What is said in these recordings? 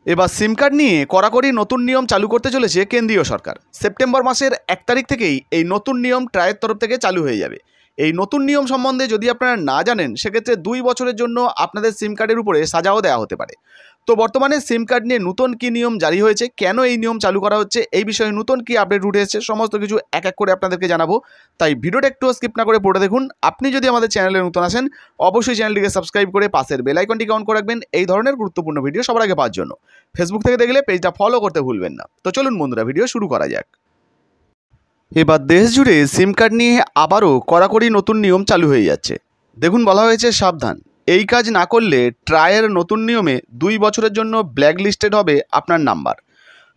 এবার সিম কার্ড নিয়ে কড়াকড়ি নতুন নিয়ম চালু করতে চলেছে কেন্দ্রীয় সরকার। সেপ্টেম্বর মাসের 1 তারিখ থেকেই এই নতুন নিয়ম ট্রায়ের তরফ থেকে চালু হয়ে যাবে। এই নতুন নিয়ম সম্বন্ধে যদি আপনারা না জানেন, সেক্ষেত্রে 2 বছরের জন্য আপনাদের সিম কার্ডের উপরে সাজাও দেওয়া হতে পারে। তো বর্তমানে সিম কার্ড নিয়ে নতুন কী নিয়ম জারি হয়েছে, কেন এই নিয়ম চালু করা হচ্ছে, এই বিষয়ে নতুন কী আপডেট উঠে এসেছে, সমস্ত কিছু এক এক করে আপনাদেরকে জানাবো। তাই ভিডিওটা একটু স্কিপ না করে পড়ে দেখুন। আপনি যদি আমাদের চ্যানেলে নতুন আসেন, অবশ্যই চ্যানেলটিকে সাবস্ক্রাইব করে পাশের বেল আইকনটিকে অন করে রাখবেন এই ধরনের গুরুত্বপূর্ণ ভিডিও সবার আগে পাওয়ার জন্য। ফেসবুক থেকে দেখলে পেজটা ফলো করতে ভুলবেন না। তো চলুন বন্ধুরা, ভিডিও শুরু করা যাক। এবার দেশ জুড়ে সিম কার্ড নিয়ে আবারও কড়াকড়ি নতুন নিয়ম চালু হয়ে যাচ্ছে। দেখুন, বলা হয়েছে সাবধান, এই কাজ না করলে ট্রায়ের নতুন নিয়মে 2 বছরের জন্য ব্ল্যাক লিস্টেড হবে আপনার নাম্বার।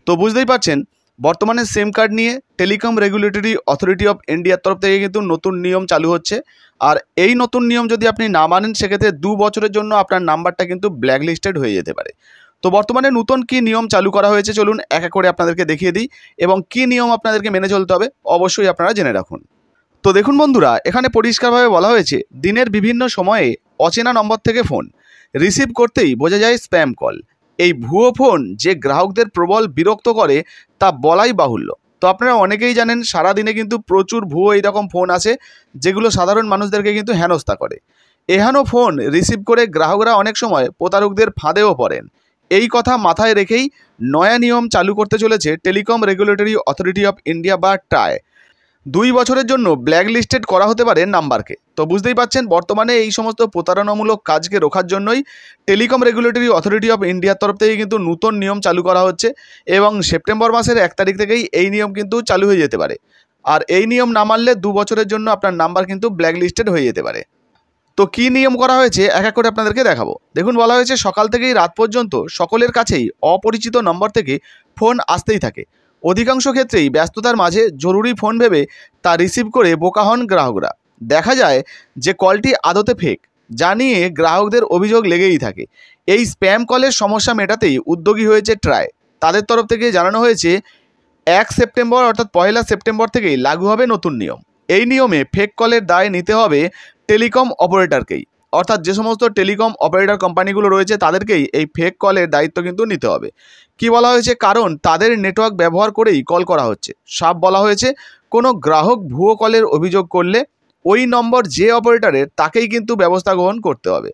তো বুঝতেই পারছেন, বর্তমানে সিম কার্ড নিয়ে টেলিকম রেগুলেটরি অথরিটি অফ ইন্ডিয়ার তরফ থেকে কিন্তু নতুন নিয়ম চালু হচ্ছে। আর এই নতুন নিয়ম যদি আপনি না মানেন, সেক্ষেত্রে 2 বছরের জন্য আপনার নাম্বারটা কিন্তু ব্ল্যাক লিস্টেড হয়ে যেতে পারে। তো বর্তমানে নতুন কী নিয়ম চালু করা হয়েছে, চলুন এক এক করে আপনাদেরকে দেখিয়ে দিই, এবং কী নিয়ম আপনাদেরকে মেনে চলতে হবে অবশ্যই আপনারা জেনে রাখুন। তো দেখুন বন্ধুরা, এখানে পরিষ্কারভাবে বলা হয়েছে, দিনের বিভিন্ন সময়ে অচেনা নম্বর থেকে ফোন রিসিভ করতেই বোঝা যায় স্প্যাম কল। এই ভুয়ো ফোন যে গ্রাহকদের প্রবল বিরক্ত করে তা বলাই বাহুল্য। তো আপনারা অনেকেই জানেন, সারাদিনে কিন্তু প্রচুর ভুয়ো এইরকম ফোন আসে, যেগুলো সাধারণ মানুষদেরকে কিন্তু হেনস্থা করে। এহেন ফোন রিসিভ করে গ্রাহকরা অনেক সময় প্রতারকদের ফাঁদেও পড়েন। এই কথা মাথায় রেখেই নয়া নিয়ম চালু করতে চলেছে telecom regulatory authority of India বা ট্রাই। 2 বছরের জন্য ব্ল্যাক লিস্টেড করা হতে পারে নাম্বারকে। তো বুঝতেই পারছেন, বর্তমানে এই সমস্ত প্রতারণামূলক কাজকে রোখার জন্যই টেলিকম রেগুলেটরি অথরিটি অফ ইন্ডিয়ার তরফ থেকে কিন্তু নতুন নিয়ম চালু করা হচ্ছে, এবং সেপ্টেম্বর মাসের 1 তারিখ থেকেই এই নিয়ম কিন্তু চালু হয়ে যেতে পারে। আর এই নিয়ম না মানলে 2 বছরের জন্য আপনার নাম্বার কিন্তু ব্ল্যাক লিস্টেড হয়ে যেতে পারে। তো কী নিয়ম করা হয়েছে এক এক করে আপনাদেরকে দেখাবো। দেখুন, বলা হয়েছে, সকাল থেকেই রাত পর্যন্ত সকলের কাছেই অপরিচিত নম্বর থেকে ফোন আসতেই থাকে। অধিকাংশ ক্ষেত্রেই ব্যস্ততার মাঝে জরুরি ফোন ভেবে তা রিসিভ করে বোকা হন গ্রাহকরা। দেখা যায় যে কলটি আদতে ফেক, যা নিয়ে গ্রাহকদের অভিযোগ লেগেই থাকে। এই স্প্যাম কলের সমস্যা মেটাতেই উদ্যোগী হয়েছে ট্রাই। তাদের তরফ থেকে জানানো হয়েছে, 1 সেপ্টেম্বর অর্থাৎ 1 সেপ্টেম্বর থেকেই লাগু হবে নতুন নিয়ম। এই নিয়মে ফেক কলের দায় নিতে হবে টেলিকম অপারেটরকেই, অর্থাৎ যে সমস্ত টেলিকম অপারেটর কোম্পানিগুলো রয়েছে তাদেরকেই এই ফেক কলের দায়িত্ব কিন্তু নিতে হবে। কি বলা হয়েছে, কারণ তাদের নেটওয়ার্ক ব্যবহার করেই কল করা হচ্ছে। সাফ বলা হয়েছে, কোনো গ্রাহক ভুয়ো কলের অভিযোগ করলে ওই নম্বর যে অপারেটরের, তাকেই কিন্তু ব্যবস্থা গ্রহণ করতে হবে।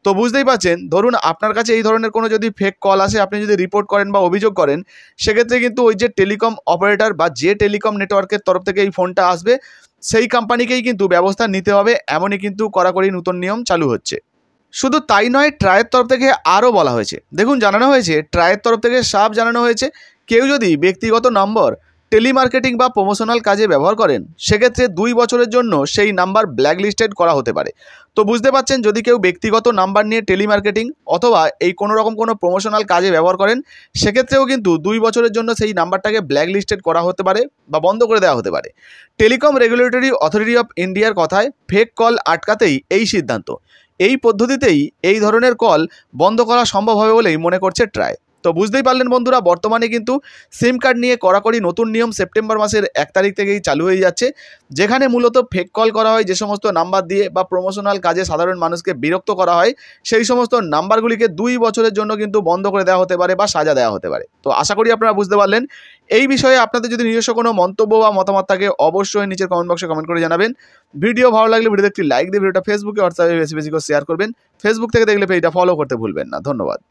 তো বুঝতেই পারছেন, ধরুন আপনার কাছে এই ধরনের কোনো যদি ফেক কল আসে, আপনি যদি রিপোর্ট করেন বা অভিযোগ করেন, সেক্ষেত্রে কিন্তু ওই যে টেলিকম অপারেটর বা যে টেলিকম নেটওয়ার্কের তরফ থেকে এই ফোনটা আসবে, সেই কোম্পানিকেই কিন্তু ব্যবস্থা নিতে হবে। এমনই কিন্তু কড়াকড়ি নতুন নিয়ম চালু হচ্ছে। শুধু তাই নয়, ট্রায়ের তরফ থেকে আরও বলা হয়েছে। দেখুন, জানানো হয়েছে, ট্রায়ের তরফ থেকে সাফ জানানো হয়েছে, কেউ যদি ব্যক্তিগত নম্বর টেলিমার্কেটিং বা প্রমোশনাল কাজে ব্যবহার করেন, সেক্ষেত্রে 2 বছরের জন্য সেই নাম্বার ব্ল্যাক লিস্টেড করা হতে পারে। তো বুঝতে পারছেন, যদি কেউ ব্যক্তিগত নাম্বার নিয়ে টেলিমার্কেটিং অথবা এই কোনো রকম কোনো প্রমোশনাল কাজে ব্যবহার করেন, সেক্ষেত্রেও কিন্তু 2 বছরের জন্য সেই নাম্বারটাকে ব্ল্যাক লিস্টেড করা হতে পারে বা বন্ধ করে দেওয়া হতে পারে। টেলিকম রেগুলেটরি অথরিটি অফ ইন্ডিয়ার কথায়, ফেক কল আটকাতেই এই সিদ্ধান্ত। এই পদ্ধতিতেই এই ধরনের কল বন্ধ করা সম্ভব হবে বলেই মনে করছে ট্রাই। তো বুঝতেই পারলেন বন্ধুরা, বর্তমানে কিন্তু সিম কার্ড নিয়ে কড়াকড়ি নতুন নিয়ম সেপ্টেম্বর মাসের 1 তারিখ থেকেই চালু হয়ে যাচ্ছে, যেখানে মূলত ফেক কল করা হয় যে সমস্ত নাম্বার দিয়ে বা প্রমোশনাল কাজে সাধারণ মানুষকে বিরক্ত করা হয়, সেই সমস্ত নাম্বারগুলিকে 2 বছরের জন্য কিন্তু বন্ধ করে দেওয়া হতে পারে বা সাজা দেওয়া হতে পারে। তো আশা করি আপনারা বুঝতে পারলেন। এই বিষয়ে আপনাদের যদি নিজস্ব কোনো মন্তব্য বা মতামত থাকে, অবশ্যই নিচের কমেন্ট বক্সে কমেন্ট করে জানাবেন। ভিডিও ভালো লাগলে ভিডিওতে একটি লাইক দিয়ে ভিডিওটা ফেসবুকে হোয়াটসঅ্যাপে বেশি বেশি করে শেয়ার করবেন। ফেসবুক থেকে দেখলে পেজটা ফলো করতে ভুলবেন না। ধন্যবাদ।